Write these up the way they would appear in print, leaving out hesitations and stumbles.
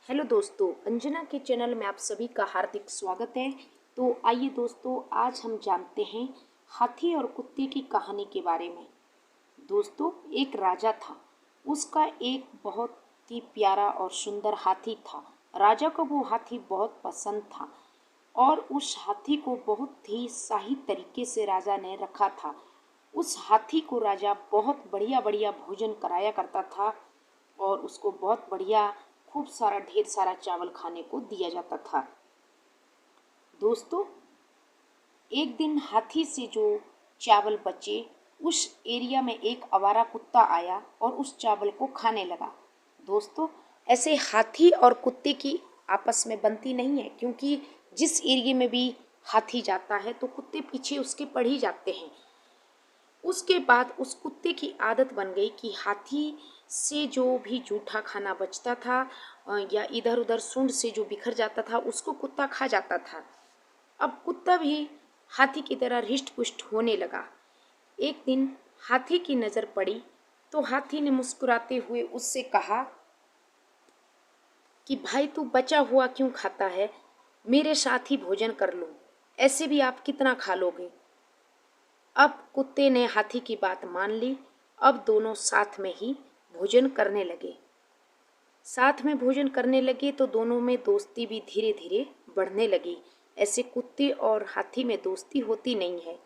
Hello दोस्तों, अंजना के channel में आप सभी का हार्दिक स्वागत है। तो आइए दोस्तों, आज हम जानते हैं हाथी और कुत्ते की कहानी के बारे में। दोस्तों, एक राजा था। उसका एक बहुत ही प्यारा और सुंदर हाथी था। राजा को वो हाथी बहुत पसंद था और उस हाथी को बहुत ही सही तरीके से राजा ने रखा था। उस हाथी को राजा बहुत बढ़िया बढ़िया भोजन कराया करता था और उसको बहुत बढ़िया खूब सारा ढेर सारा चावल खाने को दिया जाता था। दोस्तों, एक दिन हाथी से जो चावल बचे, उस एरिया में एक आवारा कुत्ता आया और उस चावल को खाने लगा। दोस्तों, ऐसे हाथी और कुत्ते की आपस में बनती नहीं है, क्योंकि जिस एरिया में भी हाथी जाता है तो कुत्ते पीछे उसके पड़ ही जाते हैं। उसके बाद उस कुत्ते की आदत बन गई कि हाथी से जो भी जूठा खाना बचता था या इधर उधर सूंड से जो बिखर जाता था, उसको कुत्ता खा जाता था। अब कुत्ता भी हाथी की तरह रिष्ट पुष्ट होने लगा। एक दिन हाथी की नज़र पड़ी तो हाथी ने मुस्कुराते हुए उससे कहा कि भाई, तू बचा हुआ क्यों खाता है? मेरे साथ ही भोजन कर लो, ऐसे भी आप कितना खा लोगे? अब कुत्ते ने हाथी की बात मान ली। अब दोनों साथ में ही भोजन करने लगे। साथ में भोजन करने लगे तो दोनों में दोस्ती भी धीरे धीरे बढ़ने लगी। ऐसे कुत्ते और हाथी में दोस्ती होती नहीं है।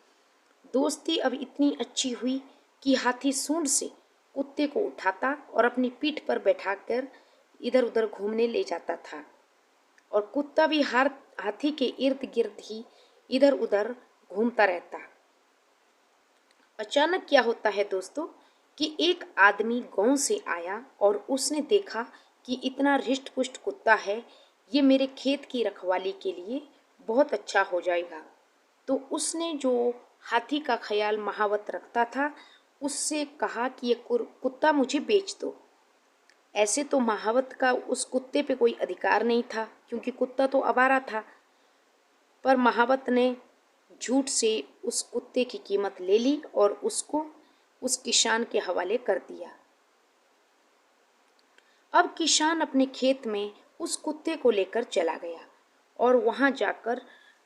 दोस्ती अब इतनी अच्छी हुई कि हाथी सूंड से कुत्ते को उठाता और अपनी पीठ पर बैठाकर इधर उधर घूमने ले जाता था और कुत्ता भी हर हाथी के इर्द गिर्द ही इधर उधर घूमता रहता। अचानक क्या होता है दोस्तों कि एक आदमी गांव से आया और उसने देखा कि इतना रिष्ट पुष्ट कुत्ता है, ये मेरे खेत की रखवाली के लिए बहुत अच्छा हो जाएगा। तो उसने जो हाथी का ख्याल महावत रखता था, उससे कहा कि ये कुत्ता मुझे बेच दो। ऐसे तो महावत का उस कुत्ते पे कोई अधिकार नहीं था, क्योंकि कुत्ता तो आवारा था। पर महावत ने झूठ से उस कुत्ते की कीमत ले ली और उसको उस किसान के हवाले कर दिया। अब किसान अपने खेत में उस कुत्ते को लेकर चला गया और वहां जाकर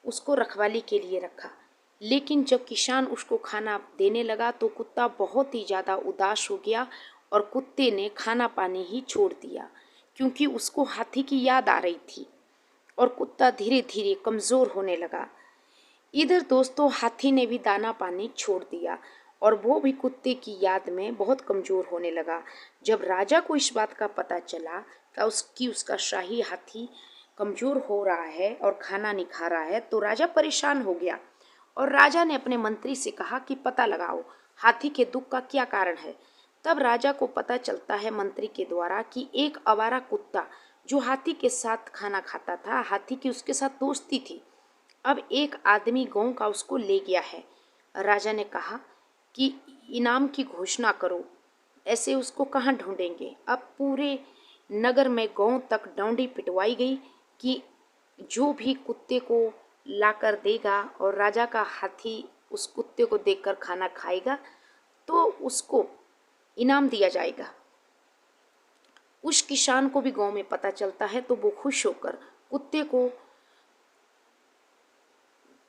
उसको रखवाली के लिए रखा। लेकिन जब किसान उसको खाना देने लगा तो कुत्ता बहुत ही ज़्यादा उदास हो गया और कुत्ते ने खाना पानी ही छोड़ दिया, क्योंकि उसको हाथी की याद आ रही थी और कुत्ता धीरे धीरे कमज़ोर होने लगा। इधर दोस्तों, हाथी ने भी दाना पानी छोड़ दिया और वो भी कुत्ते की याद में बहुत कमज़ोर होने लगा। जब राजा को इस बात का पता चला कि उसका शाही हाथी कमज़ोर हो रहा है और खाना नहीं खा रहा है, तो राजा परेशान हो गया और राजा ने अपने मंत्री से कहा कि पता लगाओ हाथी के दुख का क्या कारण है। तब राजा को पता चलता है मंत्री के द्वारा कि एक आवारा कुत्ता जो हाथी के साथ खाना खाता था, हाथी की उसके साथ दोस्ती थी, अब एक आदमी गांव का उसको ले गया है। राजा ने कहा कि इनाम की घोषणा करो, ऐसे उसको कहाँ ढूंढेंगे। अब पूरे नगर में गांव तक डंडी पिटवाई गई कि जो भी कुत्ते को लाकर देगा और राजा का हाथी उस कुत्ते को देखकर खाना खाएगा तो उसको इनाम दिया जाएगा। उस किसान को भी गांव में पता चलता है तो वो खुश होकर कुत्ते को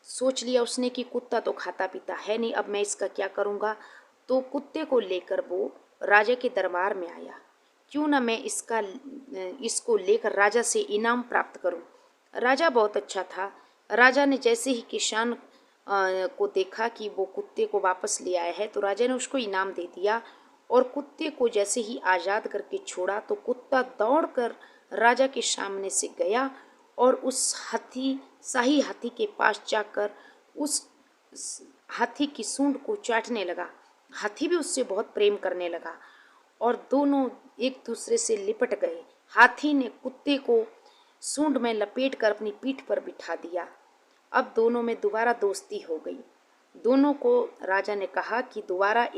सोच लिया उसने कि कुत्ता तो खाता पीता है नहीं, अब मैं इसका क्या करूँगा। तो कुत्ते को लेकर वो राजा के दरबार में आया। क्यों ना मैं इसको लेकर राजा से इनाम प्राप्त करूं। राजा बहुत अच्छा था। राजा ने जैसे ही किसान को देखा कि वो कुत्ते को वापस ले आया है तो राजा ने उसको इनाम दे दिया और कुत्ते को जैसे ही आज़ाद करके छोड़ा तो कुत्ता दौड़कर राजा के सामने से गया और उस शाही हाथी के पास जाकर उस हाथी की सूंड को चाटने लगा। हाथी भी उससे बहुत प्रेम करने लगा और दोनों एक दूसरे से लिपट गए। हाथी ने कुत्ते को सूंड में लपेटकर अपनी पीठ पर बिठा दिया। अब दोनों में दोबारा दोस्ती हो गई। दोनों को राजा ने कहा कि दोबारा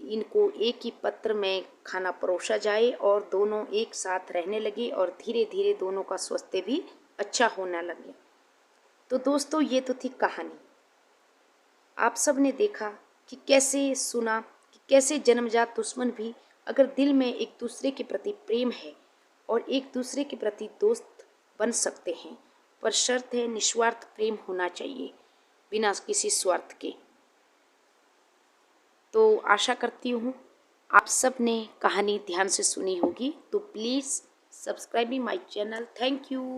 इनको एक ही पत्र में खाना परोसा जाए और दोनों एक साथ रहने लगे और धीरे धीरे दोनों का स्वास्थ्य भी अच्छा होने लगे। तो दोस्तों, ये तो थी कहानी। आप सब ने देखा कि कैसे जन्मजात दुश्मन भी अगर दिल में एक दूसरे के प्रति प्रेम है और एक दूसरे के प्रति दोस्त बन सकते हैं, पर शर्त है निस्वार्थ प्रेम होना चाहिए, बिना किसी स्वार्थ के। तो आशा करती हूँ आप सब ने कहानी ध्यान से सुनी होगी। तो please subscribe my channel. Thank you.